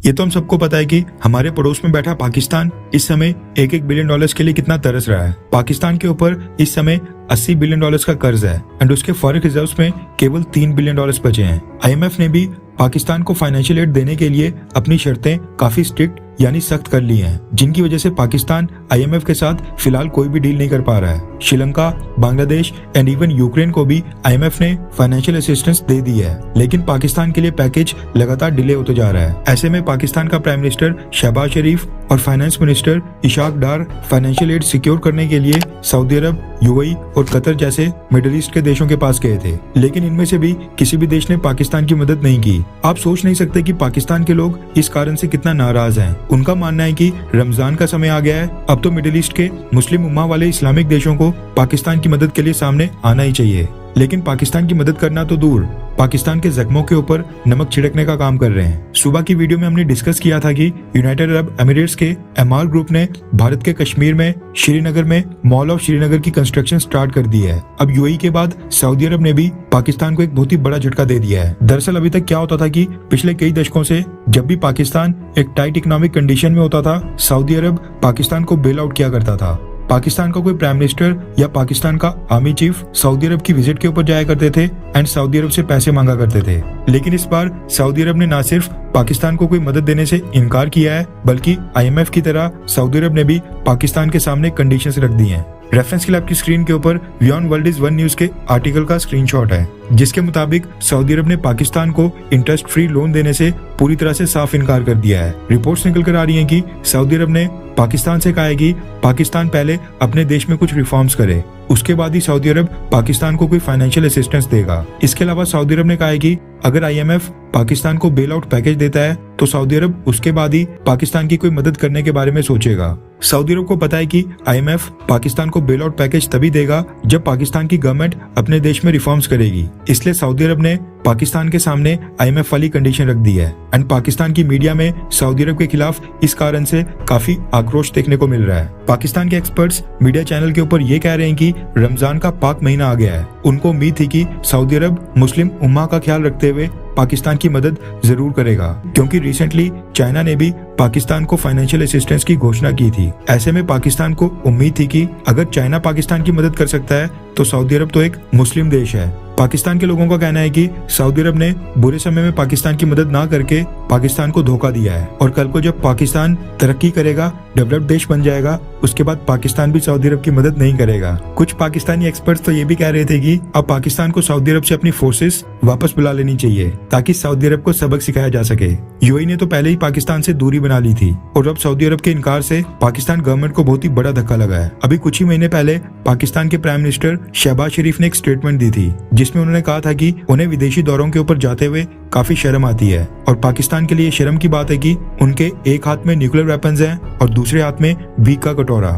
ये तो हम सबको पता है कि हमारे पड़ोस में बैठा पाकिस्तान इस समय $1 बिलियन के लिए कितना तरस रहा है। पाकिस्तान के ऊपर इस समय $80 बिलियन का कर्ज है एंड उसके फॉरेक्स रिजर्व्स में केवल $3 बिलियन बचे हैं। IMF ने भी पाकिस्तान को फाइनेंशियल एड देने के लिए अपनी शर्तें काफी स्ट्रिक्ट यानी सख्त कर ली हैं, जिनकी वजह से पाकिस्तान IMF के साथ फिलहाल कोई भी डील नहीं कर पा रहा है। Sri Lanka, Bangladesh and even Ukraine को भी IMF ने फाइनेंशियल असिस्टेंस दे दी है, लेकिन पाकिस्तान के लिए पैकेज लगातार डिले होते जा रहा है। ऐसे में पाकिस्तान का प्राइम मिनिस्टर शहबाज शरीफ और फाइनेंस मिनिस्टर इशाक डार फाइनेंशियल एड सिक्योर करने के लिए सऊदी अरब, UAE और कतर जैसे मिडिल ईस्ट के देशों के पास गए थे, लेकिन इनमें से भी किसी भी देश ने पाकिस्तान की मदद नहीं की। आप सोच नहीं सकते कि पाकिस्तान के लोग इस कारण से कितना नाराज हैं। उनका मानना है कि रमजान का समय आ गया है, अब तो मिडिल ईस्ट के मुस्लिम उम्मा वाले इस्लामिक देशों को पाकिस्तान की मदद के लिए सामने आना ही चाहिए। लेकिन पाकिस्तान की मदद करना तो दूर, पाकिस्तान के जख्मों के ऊपर नमक छिड़कने का काम कर रहे हैं। सुबह की वीडियो में हमने डिस्कस किया था कि यूनाइटेड अरब एमिरेट्स के एमार ग्रुप ने भारत के कश्मीर में श्रीनगर में मॉल ऑफ श्रीनगर की कंस्ट्रक्शन स्टार्ट कर दी है। अब UAE के बाद सऊदी अरब ने भी पाकिस्तान को एक बहुत ही बड़ा झटका दे दिया है। दरअसल अभी तक क्या होता था कि पिछले कई दशकों से जब भी पाकिस्तान एक टाइट इकोनॉमिक कंडीशन में होता था, सऊदी अरब पाकिस्तान को बेल आउट किया करता था। पाकिस्तान का कोई प्राइम मिनिस्टर या पाकिस्तान का आर्मी चीफ सऊदी अरब की विजिट के ऊपर जाया करते थे एंड सऊदी अरब से पैसे मांगा करते थे। लेकिन इस बार सऊदी अरब ने न सिर्फ पाकिस्तान को कोई मदद देने से इनकार किया है, बल्कि IMF की तरह सऊदी अरब ने भी पाकिस्तान के सामने कंडीशंस रख दी हैं। रेफरेंस के लिए आपकी स्क्रीन के ऊपर beyond world is one news के आर्टिकल का स्क्रीनशॉट है, जिसके मुताबिक सऊदी अरब ने पाकिस्तान को इंटरेस्ट फ्री लोन देने से पूरी तरह से साफ इनकार कर दिया है। रिपोर्ट्स निकल कर आ रही हैं कि सऊदी अरब ने पाकिस्तान से कहा है कि पाकिस्तान पहले अपने देश में कुछ रिफॉर्म्स करे, उसके बाद ही सऊदी अरब पाकिस्तान को कोई फाइनेंशियल असिस्टेंस देगा। इसके अलावा सऊदी अरब ने कहा है कि अगर IMF पाकिस्तान को बेल आउट पैकेज देता है तो सऊदी अरब उसके बाद ही पाकिस्तान की कोई मदद करने के बारे में सोचेगा। सऊदी अरब को पता है कि IMF पाकिस्तान को बेल आउट पैकेज तभी देगा जब पाकिस्तान की गवर्नमेंट अपने देश में रिफॉर्म्स करेगी, इसलिए सऊदी अरब ने पाकिस्तान के सामने IMF वाली कंडीशन रख दी है एंड पाकिस्तान की मीडिया में सऊदी अरब के खिलाफ इस कारण से काफी आक्रोश देखने को मिल रहा है। पाकिस्तान के एक्सपर्ट्स मीडिया चैनल के ऊपर ये कह रहे हैं कि रमजान का पाक महीना आ गया है, उनको उम्मीद थी कि सऊदी अरब मुस्लिम उम्मा का ख्याल रखते हुए पाकिस्तान की मदद जरूर करेगा, क्योंकि रिसेंटली चाइना ने भी पाकिस्तान को फाइनेंशियल असिस्टेंस की घोषणा की थी। ऐसे में पाकिस्तान को उम्मीद थी कि अगर चाइना पाकिस्तान की मदद कर सकता है तो सऊदी अरब तो एक मुस्लिम देश है। पाकिस्तान के लोगों का कहना है कि सऊदी अरब ने बुरे समय में पाकिस्तान की मदद ना करके पाकिस्तान को धोखा दिया है और कल को जब पाकिस्तान तरक्की करेगा, डेवलप्ड देश बन जाएगा, उसके बाद पाकिस्तान भी सऊदी अरब की मदद नहीं करेगा। कुछ पाकिस्तानी एक्सपर्ट्स तो ये भी कह रहे थे कि अब पाकिस्तान को सऊदी अरब से अपनी फोर्सेस वापस बुला लेनी चाहिए ताकि सऊदी अरब को सबक सिखाया जा सके। UAE ने तो पहले ही पाकिस्तान से दूरी बना ली थी और अब सऊदी अरब के इनकार से पाकिस्तान गवर्नमेंट को बहुत ही बड़ा धक्का लगा है। अभी कुछ ही महीने पहले पाकिस्तान के प्राइम मिनिस्टर शहबाज शरीफ ने एक स्टेटमेंट दी थी, जिसमें उन्होंने कहा था कि उन्हें विदेशी दौरों के ऊपर जाते हुए काफी शर्म आती है और पाकिस्तान के लिए शर्म की बात है कि उनके एक हाथ में न्यूक्लियर वेपन्स हैं और दूसरे हाथ में भीख का कटोरा।